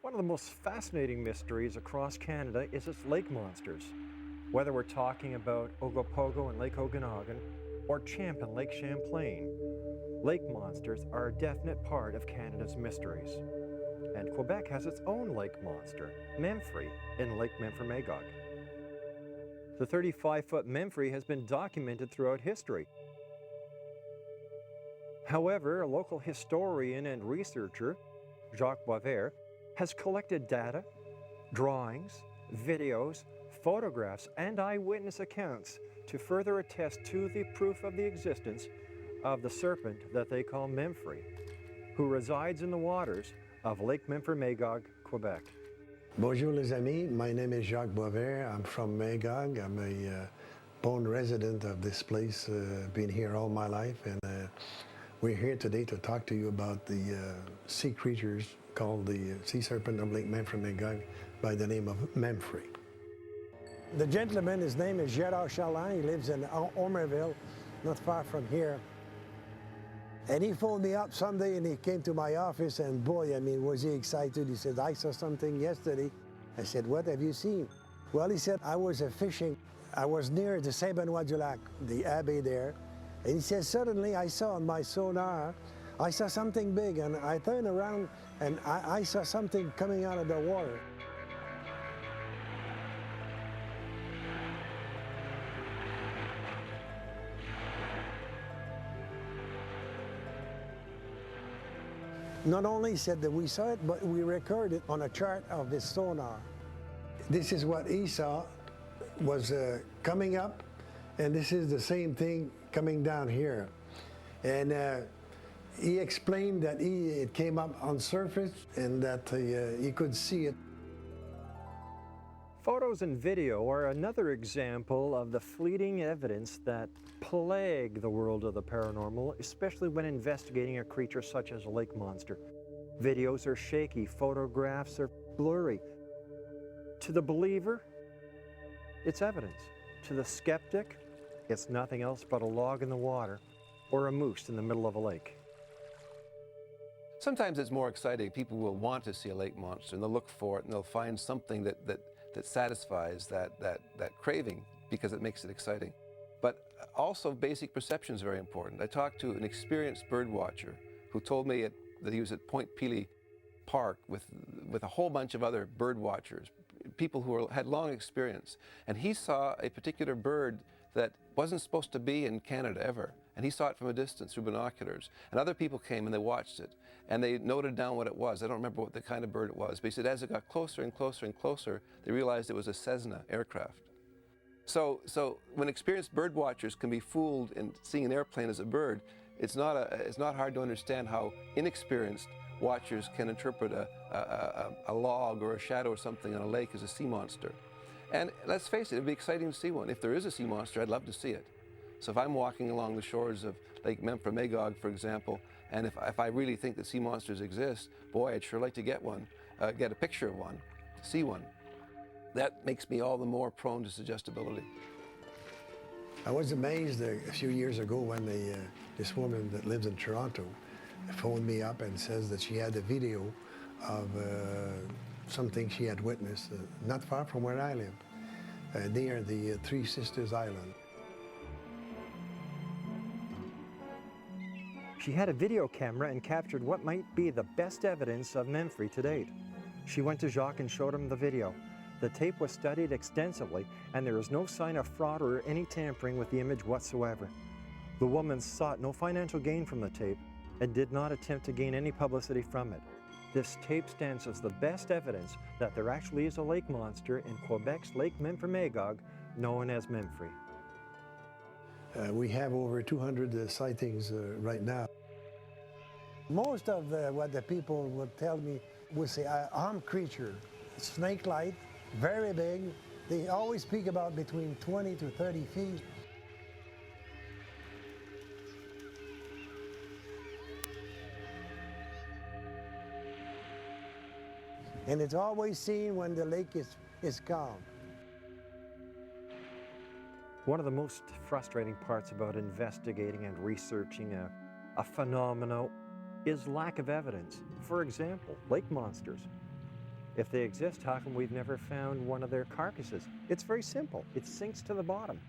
One of the most fascinating mysteries across Canada is its lake monsters. Whether we're talking about Ogopogo and Lake Okanagan or Champ and Lake Champlain, lake monsters are a definite part of Canada's mysteries. And Quebec has its own lake monster, Memphre, in Lake Memphremagog. The 35-foot Memphre has been documented throughout history. However, a local historian and researcher, Jacques Boisvert, has collected data, drawings, videos, photographs, and eyewitness accounts to further attest to the proof of the existence of the serpent that they call Memphre, who resides in the waters of Lake Memphremagog, Quebec. Bonjour les amis, my name is Jacques Boisvert. I'm from Magog. I'm a born resident of this place, been here all my life, and we're here today to talk to you about the sea creatures called the sea serpent of Lake Memphremagog by the name of Memphre. The gentleman, his name is Gérard Charlin. He lives in Ormerville, not far from here. And he phoned me up someday and he came to my office, and boy, I mean, was he excited. He said, I saw something yesterday. I said, what have you seen? Well, he said, I was fishing. I was near the Saint-Benoît-du-Lac, the abbey there. And he said, suddenly I saw on my sonar, I saw something big, and I turned around and I saw something coming out of the water. Not only said that we saw it, but we recorded it on a chart of his sonar. This is what he saw was coming up, and this is the same thing coming down here. And he explained that it came up on surface and that he could see it. Photos and video are another example of the fleeting evidence that plague the world of the paranormal, especially when investigating a creature such as a lake monster. Videos are shaky, photographs are blurry. To the believer, it's evidence. To the skeptic, it's nothing else but a log in the water or a moose in the middle of a lake. Sometimes it's more exciting. People will want to see a lake monster and they'll look for it and they'll find something that satisfies that craving because it makes it exciting. But also basic perception is very important. I talked to an experienced bird watcher who told me that he was at Point Pelee Park with a whole bunch of other bird watchers, people who had long experience. And he saw a particular bird that wasn't supposed to be in Canada ever. And he saw it from a distance through binoculars. And other people came and they watched it. And they noted down what it was. I don't remember what the kind of bird it was. But he said as it got closer and closer and closer, they realized it was a Cessna aircraft. So when experienced bird watchers can be fooled in seeing an airplane as a bird, it's not hard to understand how inexperienced watchers can interpret a log or a shadow or something on a lake as a sea monster. And let's face it, it'd be exciting to see one. If there is a sea monster, I'd love to see it. So if I'm walking along the shores of Lake Memphremagog, for example, and if I really think that sea monsters exist, boy, I'd sure like to get one, get a picture of one, see one. That makes me all the more prone to suggestibility. I was amazed a few years ago when this woman that lives in Toronto phoned me up and says that she had a video of something she had witnessed not far from where I live, near the Three Sisters Island. She had a video camera and captured what might be the best evidence of Memphre to date. She went to Jacques and showed him the video. The tape was studied extensively, and there is no sign of fraud or any tampering with the image whatsoever. The woman sought no financial gain from the tape and did not attempt to gain any publicity from it. This tape stands as the best evidence that there actually is a lake monster in Quebec's Lake Memphremagog, known as Memphre. We have over 200 sightings right now. Most of what the people would tell me would say, armed creature, snake-like, very big. They always speak about between 20 to 30 feet. And it's always seen when the lake is calm. One of the most frustrating parts about investigating and researching a phenomenon is lack of evidence. For example, lake monsters. If they exist, how come we've never found one of their carcasses? It's very simple. It sinks to the bottom.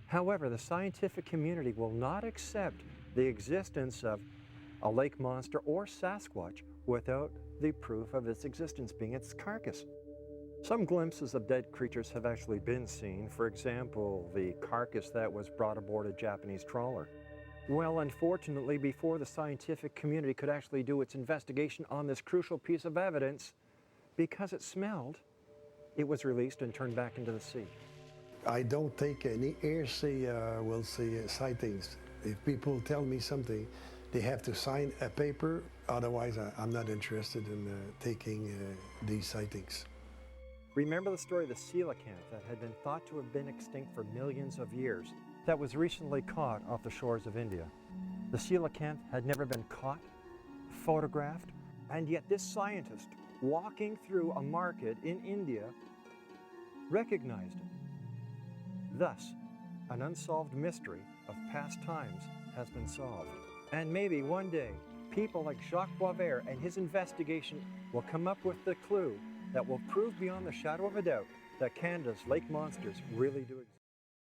However, the scientific community will not accept the existence of a lake monster or Sasquatch without the proof of its existence being its carcass. Some glimpses of dead creatures have actually been seen. For example, the carcass that was brought aboard a Japanese trawler. Well, unfortunately, before the scientific community could actually do its investigation on this crucial piece of evidence, because it smelled, it was released and turned back into the sea. I don't take any hearsay, we'll say, sightings. If people tell me something, they have to sign a paper, otherwise I'm not interested in taking these sightings. Remember the story of the coelacanth that had been thought to have been extinct for millions of years, that was recently caught off the shores of India? The coelacanth had never been caught, photographed, and yet this scientist walking through a market in India recognized it. Thus, an unsolved mystery of past times has been solved. And maybe one day, people like Jacques Boisvert and his investigation will come up with the clue that will prove beyond the shadow of a doubt that Canada's lake monsters really do exist.